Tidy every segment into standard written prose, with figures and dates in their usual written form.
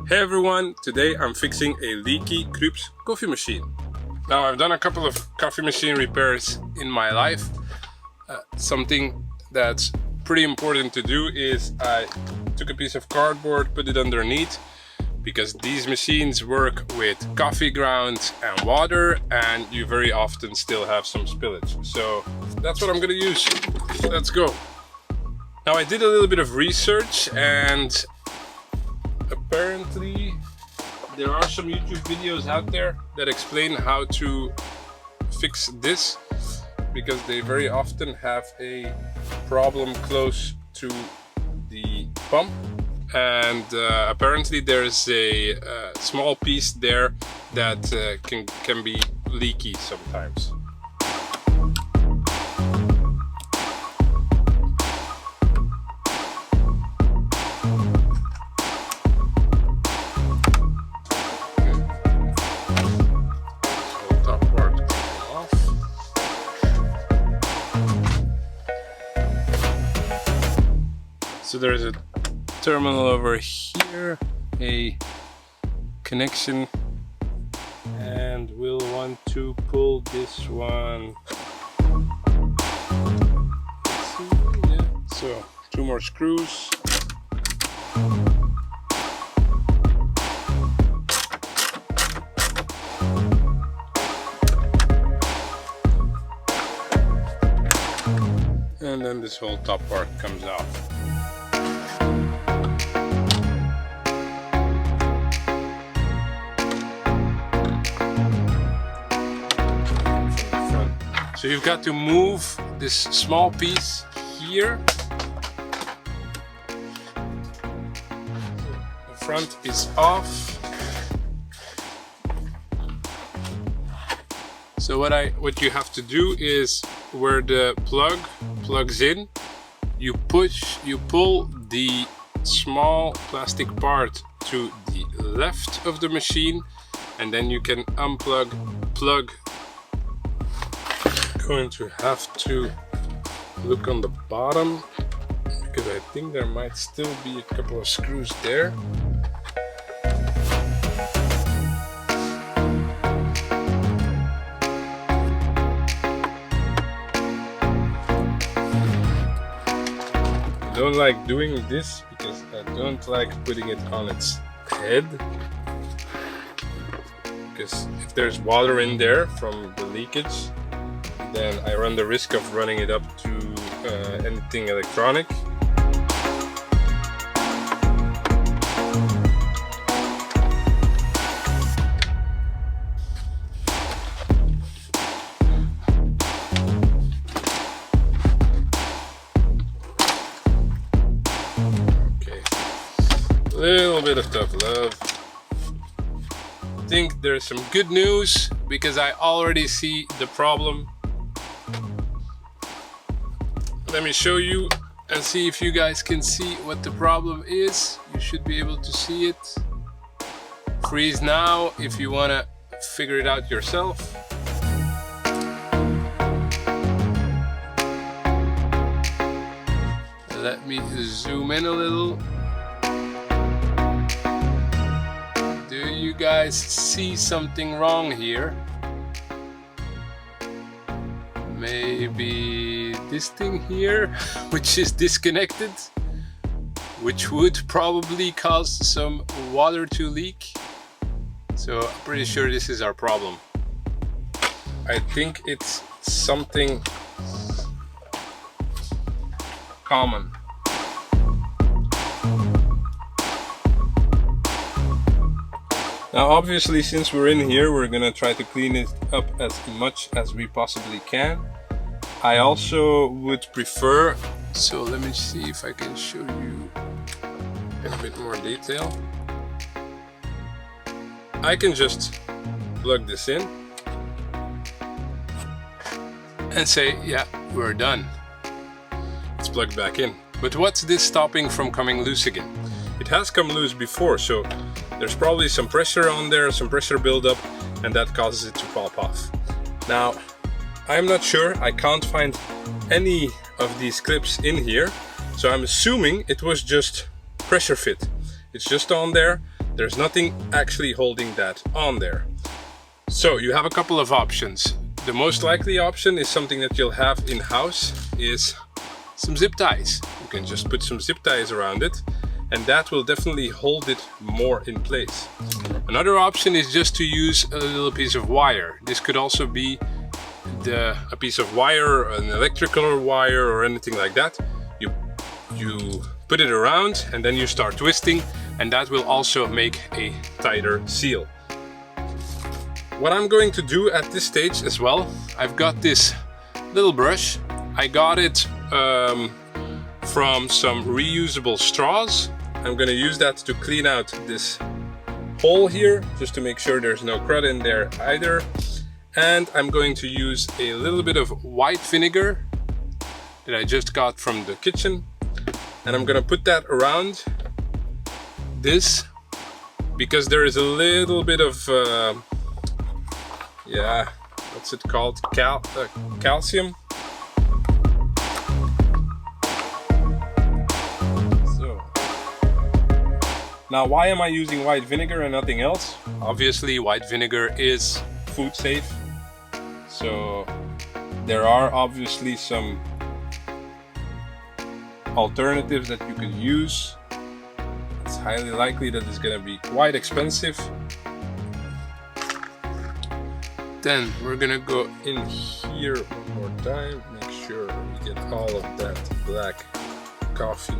Hey everyone, today I'm fixing a leaky Krups coffee machine. Now I've done a couple of coffee machine repairs in my life. Something that's pretty important to do is I took a piece of cardboard, put it underneath, because these machines work with coffee grounds and water and you very often still have some spillage. So that's what I'm gonna use. Let's go. Now I did a little bit of research and apparently there are some YouTube videos out there that explain how to fix this, because they very often have a problem close to the pump, and apparently there's a small piece there that can be leaky sometimes. So there's a terminal over here, a connection, and we'll want to pull this one. Let's see, yeah. So 2 more screws. And then this whole top part comes off. So you've got to move this small piece here. The front is off. So what you have to do is, where the plug plugs in, you pull the small plastic part to the left of the machine, and then you can plug. Going to have to look on the bottom, because I think there might still be a couple of screws there. I don't like doing this because I don't like putting it on its head, because if there's water in there from the leakage, then I run the risk of running it up to anything electronic. Okay, a little bit of tough love. I think there's some good news, because I already see the problem. Let me show you and see if you guys can see what the problem is. You should be able to see it. Freeze now if you want to figure it out yourself. Let me zoom in a little. Do you guys see something wrong here? Maybe this thing here, which is disconnected, which would probably cause some water to leak. So I'm pretty sure this is our problem. I think it's something common. Now obviously, since we're in here, we're gonna try to clean it up as much as we possibly can. I also would prefer, so let me see if I can show you in a bit more detail. I can just plug this in and say, yeah, we're done. It's plugged back in. But what's this stopping from coming loose again? It has come loose before, so there's probably some pressure on there, some pressure buildup, and that causes it to pop off. Now, I'm not sure, I can't find any of these clips in here, so I'm assuming it was just pressure fit. It's just on there. There's nothing actually holding that on there. So you have a couple of options. The most likely option is something that you'll have in-house, is some zip ties. You can just put some zip ties around it, and that will definitely hold it more in place. Another option is just to use a little piece of wire. This could also be a piece of wire, an electrical wire, or anything like that. You put it around and then you start twisting, and that will also make a tighter seal. What I'm going to do at this stage as well, I've got this little brush. I got it from some reusable straws. I'm going to use that to clean out this hole here, just to make sure there's no crud in there either. And I'm going to use a little bit of white vinegar that I just got from the kitchen, and I'm going to put that around this, because there is a little bit of yeah, what's it called? Calcium. So, now why am I using white vinegar and nothing else? Obviously, white vinegar is food safe. So there are obviously some alternatives that you could use. It's highly likely that it's going to be quite expensive. Then we're gonna go in here one more time, make sure we get all of that black coffee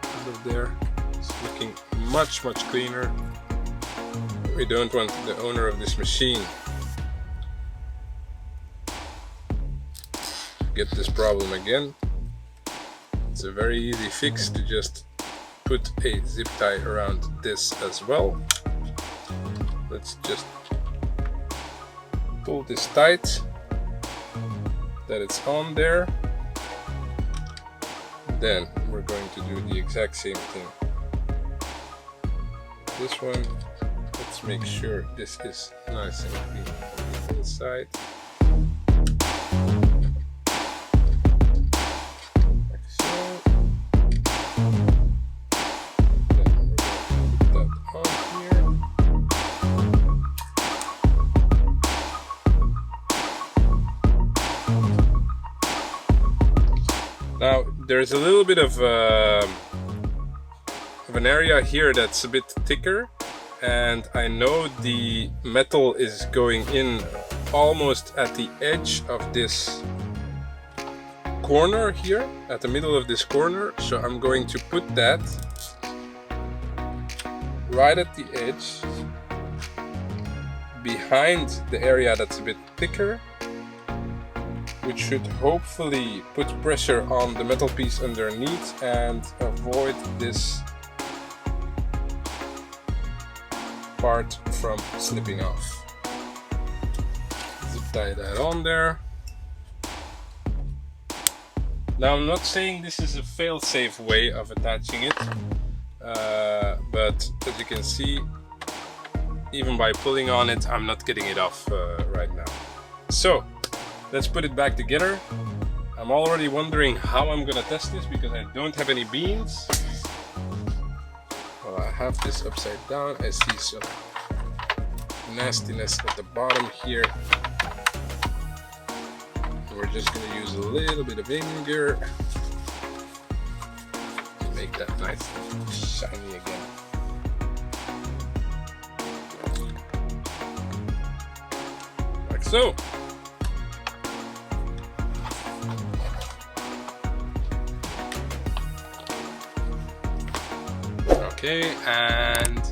out of there. It's looking much cleaner. We don't want the owner of this machine to get this problem again. It's a very easy fix to just put a zip tie around this as well. Let's just pull this tight, that it's on there. Then we're going to do the exact same thing. This one, let's make sure this is nice and clean on the inside. Like so. Then we're going to put that on here. Now there's a little bit of an area here that's a bit thicker, and I know the metal is going in almost at the edge of this corner here, at the middle of this corner, so I'm going to put that right at the edge, behind the area that's a bit thicker, which should hopefully put pressure on the metal piece underneath and avoid this part from slipping off. Zip tie that on there. Now I'm not saying this is a fail-safe way of attaching it, but as you can see, even by pulling on it, I'm not getting it off right now. So let's put it back together. I'm already wondering how I'm gonna test this because I don't have any beans. Well, I have this upside down. I see some nastiness at the bottom here. We're just gonna use a little bit of vinegar to make that nice and shiny again. Like so. Okay, and